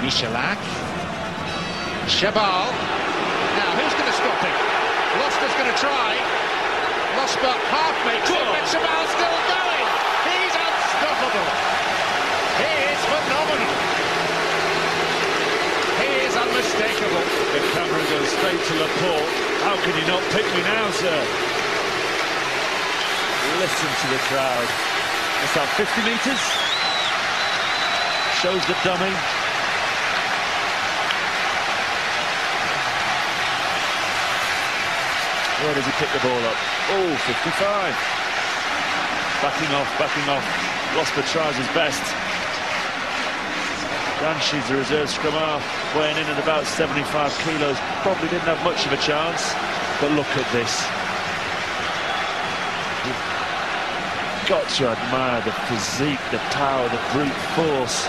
Michalak. Chabal. Now, who's going to stop him? Losper's going to try. Losper half makes it, but Chabal's still going. He's unstoppable. He is phenomenal. He is unmistakable. The camera goes straight to Laporte. How can you not pick me now, sir? Listen to the crowd. It's at 50 metres. Shows the dummy. Where does he pick the ball up? Oh, 55. Backing off. Losper tries his best. Granshid's the reserve scrum half, weighing in at about 75 kilos. Probably didn't have much of a chance, but look at this. You've got to admire the physique, the power, the brute force.